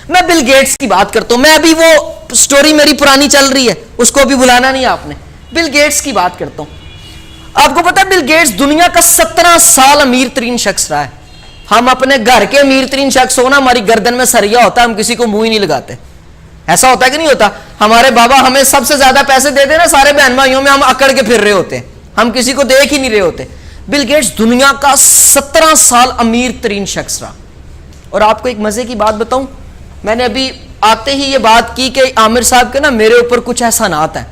میں Bill Gates کی بات کرتا ہوں. میں ابھی وہ سٹوری میری پرانی چل رہی ہے, اس کو بھی بلانا نہیں آپ نے. بل گیٹس کی بات کرتا ہوں. آپ کو پتا ہے بل گیٹس دنیا کا 17 سال امیر ترین شخص رہا ہے. ہم اپنے گھر کے امیر ترین شخص ہونا, ہماری گردن میں سریا ہوتا ہے, ہم کسی کو منہ ہی نہیں لگاتے. ایسا ہوتا ہے کہ نہیں ہوتا؟ ہمارے بابا ہمیں سب سے زیادہ پیسے دے دے نا, سارے بہن بھائیوں میں ہم اکڑ کے پھر رہے ہوتے ہیں, ہم کسی کو دیکھ ہی نہیں رہے ہوتے. بل گیٹس دنیا کا 17 سال امیر ترین شخص رہا. اور آپ کو ایک مزے کی بات بتاؤں, میں نے ابھی آتے ہی یہ بات کی کہ عامر صاحب کے نا میرے اوپر کچھ احسانات ہیں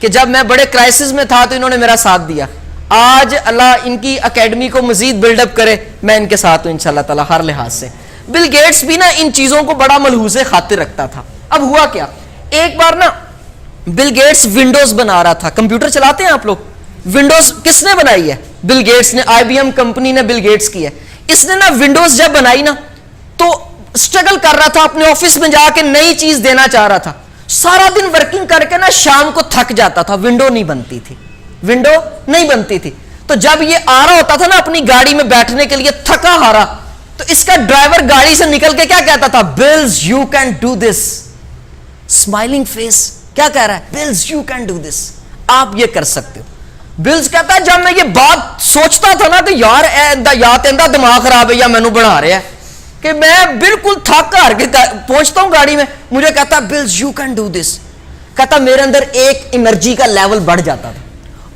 کہ جب میں بڑے کرائسس میں تھا تو انہوں نے میرا ساتھ دیا. آج اللہ ان کی اکیڈمی کو مزید بلڈ اپ کرے, میں ان کے ساتھ ہوں انشاءاللہ تعالی ہر لحاظ سے. بل گیٹس بھی نا ان چیزوں کو بڑا ملحوظ خاطر رکھتا تھا. اب ہوا کیا, ایک بار نا بل گیٹس ونڈوز بنا رہا تھا. کمپیوٹر چلاتے ہیں آپ لوگ؟ ونڈوز کس نے بنائی ہے؟ بل گیٹس نے. آئی بی ایم کمپنی نے بل گیٹس کی ہے. اس نے نا ونڈوز جب بنائی نا تو اسٹرگل کر رہا تھا, اپنے آفس میں جا کے نئی چیز دینا چاہ رہا تھا. سارا دن ورکنگ کر کے نا شام کو تھک جاتا تھا, ونڈو نہیں بنتی تھی, ونڈو نہیں بنتی تھی. تو جب یہ آ رہا ہوتا تھا نا اپنی گاڑی میں بیٹھنے کے لیے تھکا ہارا, تو اس کا ڈرائیور گاڑی سے نکل کے کیا کہتا تھا؟ Bulls you can do this. Smiling face کیا کہہ رہا ہے؟ Bulls you can do this, آپ یہ کر سکتے ہو. بلز کہتا ہے جب میں یہ بات سوچتا تھا نا تو یار یا تیندا دماغ خراب ہے یا مینوں بنا رہا ہے, کہ میں بالکل تھک ہار کے پہنچتا ہوں گاڑی میں, مجھے کہتا بلز یو کین ڈو دس. کہتا میرے اندر ایک انرجی کا لیول بڑھ جاتا تھا.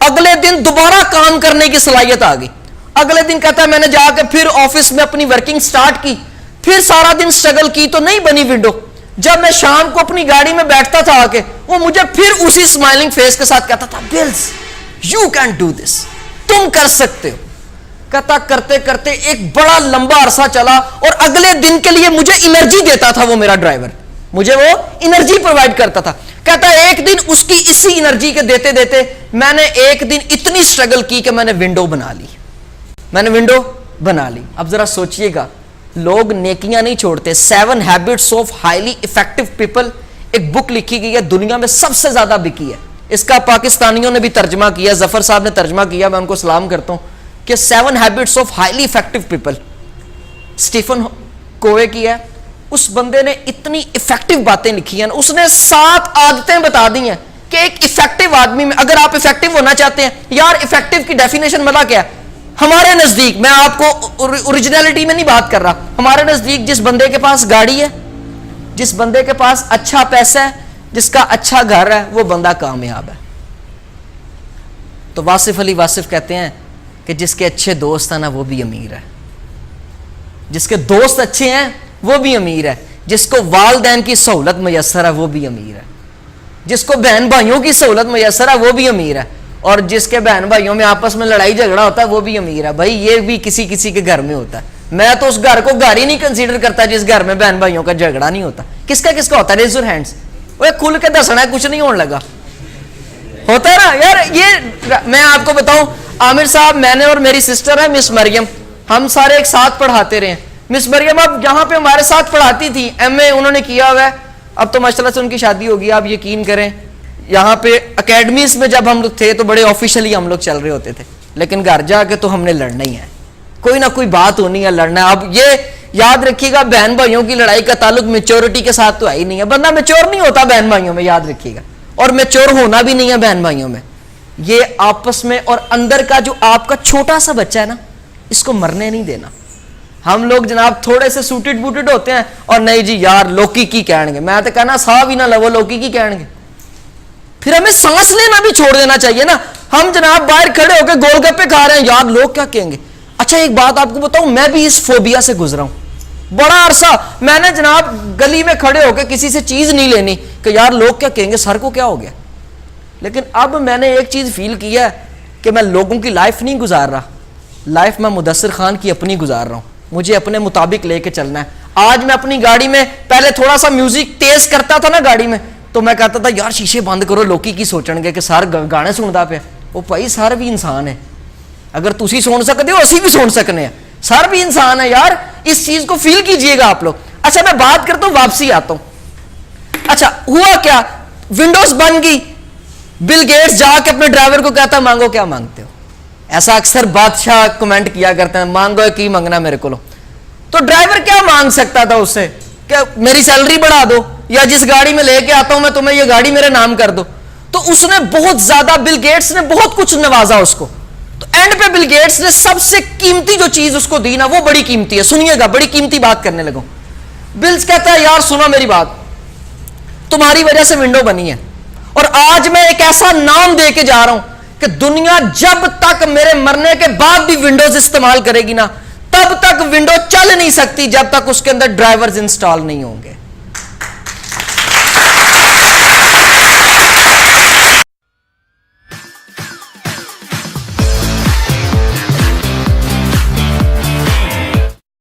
اگلے دن دوبارہ کام کرنے کی صلاحیت آ گئی. اگلے دن کہتا میں نے جا کے پھر آفس میں اپنی ورکنگ سٹارٹ کی, پھر سارا دن سٹرگل کی تو نہیں بنی ونڈو. جب میں شام کو اپنی گاڑی میں بیٹھتا تھا آ کے, وہ مجھے پھر اسی اسمائلنگ فیس کے ساتھ کہتا تھا بلز یو کین ڈو دس, تم کر سکتے ہو. کہتا کرتے کرتے ایک بڑا لمبا عرصہ چلا, اور اگلے دن کے لیے مجھے انرجی دیتا تھا وہ میرا ڈرائیور, مجھے وہ انرجی پرووائڈ کرتا تھا. کہتا ایک دن اس کی اسی انرجی کے دیتے دیتے میں نے ایک دن اتنی سٹرگل کی کہ میں نے ونڈو بنا لی, میں نے ونڈو بنا لی. اب ذرا سوچئے گا, لوگ نیکیاں نہیں چھوڑتے. 7 habits of highly effective people ایک بک لکھی گئی ہے, دنیا میں سب سے زیادہ بکی ہے. اس کا پاکستانیوں نے بھی ترجمہ کیا, ظفر صاحب نے ترجمہ کیا, میں ان کو سلام کرتا ہوں, کہ 7 habits of highly effective people Stephen Covey کی ہے. اس بندے نے اتنی افیکٹو باتیں لکھی ہیں, اس نے 7 عادتیں بتا دی ہیں کہ ایک افیکٹو آدمی میں, اگر آپ افیکٹو ہونا چاہتے ہیں, یار افیکٹو کی ڈیفینیشن مطلب کیا ہے ہمارے نزدیک, میں آپ کو اوریجنلٹی میں نہیں بات کر رہا, ہمارے نزدیک جس بندے کے پاس گاڑی ہے, جس بندے کے پاس اچھا پیسہ ہے, جس کا اچھا گھر ہے, وہ بندہ کامیاب ہے. تو واصف علی واصف کہتے ہیں کہ جس کے اچھے دوست ہیں نا وہ بھی امیر ہے, جس کے دوست اچھے ہیں وہ بھی امیر ہے, جس کو والدین کی سہولت میسر ہے وہ بھی امیر ہے, جس کو بہن بھائیوں کی سہولت میسر ہے وہ بھی امیر ہے, اور جس کے بہن بھائیوں میں آپس میں لڑائی جھگڑا ہوتا ہے وہ بھی امیر ہے. بھائی یہ بھی کسی کسی کے گھر میں ہوتا ہے. میں تو اس گھر کو گھر ہی نہیں کنسیڈر کرتا جس گھر میں بہن بھائیوں کا جھگڑا نہیں ہوتا. کس کا ہوتا ہے؟ Raise your hands. وہ کھل کے دسنا ہے, کچھ نہیں ہونے لگا ہوتا ہے نا یار. یہ میں آپ کو بتاؤں, عامر صاحب, میں نے اور میری سسٹر ہے مس مریم, ہم سارے ایک ساتھ پڑھاتے رہے. مس مریم اب یہاں پہ ہمارے ساتھ پڑھاتی تھی, ایم اے انہوں نے کیا ہوا ہے, اب تو ماشاءاللہ سے ان کی شادی ہوگی. آپ یقین کریں یہاں پہ اکیڈمیز میں جب ہم لوگ تھے تو بڑے آفیشلی ہم لوگ چل رہے ہوتے تھے, لیکن گھر جا کے تو ہم نے لڑنا ہی ہے, کوئی نہ کوئی بات ہونی ہے, لڑنا ہے. اب یہ یاد رکھیے گا, بہن بھائیوں کی لڑائی کا تعلق میچورٹی کے ساتھ تو ہے ہی نہیں ہے. بندہ میچور نہیں ہوتا بہن بھائیوں میں, یاد رکھیے گا, اور میچور ہونا بھی نہیں ہے بہن بھائیوں میں. یہ آپس میں, اور اندر کا جو آپ کا چھوٹا سا بچہ ہے نا, اس کو مرنے نہیں دینا. ہم لوگ جناب تھوڑے سے سوٹڈ بوٹڈ ہوتے ہیں, اور نہیں جی یار لوکی کی کہیں گے, میں تو کہنا سا بھی نہ لو, لوکی کی کہیں گے. پھر ہمیں سانس لینا بھی چھوڑ دینا چاہیے نا. ہم جناب باہر کھڑے ہو کے گول گپے کھا رہے ہیں, یار لوگ کیا کہیں گے. اچھا ایک بات آپ کو بتاؤں, میں بھی اس فوبیا سے گزرا ہوں بڑا عرصہ. میں نے جناب گلی میں کھڑے ہو کے کسی سے چیز نہیں لینی کہ یار لوگ کیا کہیں گے, سر کو کیا ہو گیا. لیکن اب میں نے ایک چیز فیل کی ہے کہ میں لوگوں کی لائف نہیں گزار رہا, لائف میں مدثر خان کی اپنی گزار رہا ہوں. مجھے اپنے مطابق لے کے چلنا ہے. آج میں اپنی گاڑی میں پہلے تھوڑا سا میوزک تیز کرتا تھا نا گاڑی میں, تو میں کہتا تھا یار شیشے بند کرو, لوکی کی سوچن گے کہ سر گانے سنتا پیا. وہ بھائی سر بھی انسان ہے, اگر تسی سن سکتے ہو اسی بھی سن سکنے ہیں, سر بھی انسان ہے یار. اس چیز کو فیل کیجئے گا آپ لوگ. اچھا میں بات کرتا ہوں, واپسی آتا ہوں. اچھا ہوا کیا, ونڈوز بن گئی. بل گیٹس جا کے اپنے ڈرائیور کو کہتا مانگو کیا مانگتے ہو. ایسا اکثر بادشاہ کمنٹ کیا کرتے ہیں, مانگو کی مانگنا میرے کو. تو ڈرائیور کیا مانگ سکتا تھا اس سے, کہ میری سیلری بڑھا دو یا جس گاڑی میں لے کے آتا ہوں میں تمہیں یہ گاڑی میرے نام کر دو. تو اس نے بہت زیادہ, بل گیٹس نے بہت کچھ نوازا اس کو. تو اینڈ پہ بل گیٹس نے سب سے قیمتی جو چیز اس کو دی نا وہ بڑی قیمتی ہے. سنیے گا, بڑی قیمتی بات کرنے لگوں. بلز کہتا ہے یار سنو میری بات, تمہاری وجہ سے ونڈو بنی ہے اور آج میں ایک ایسا نام دے کے جا رہا ہوں کہ دنیا جب تک میرے مرنے کے بعد بھی ونڈوز استعمال کرے گی نا, تب تک ونڈو چل نہیں سکتی جب تک اس کے اندر ڈرائیورز انسٹال نہیں ہوں گے.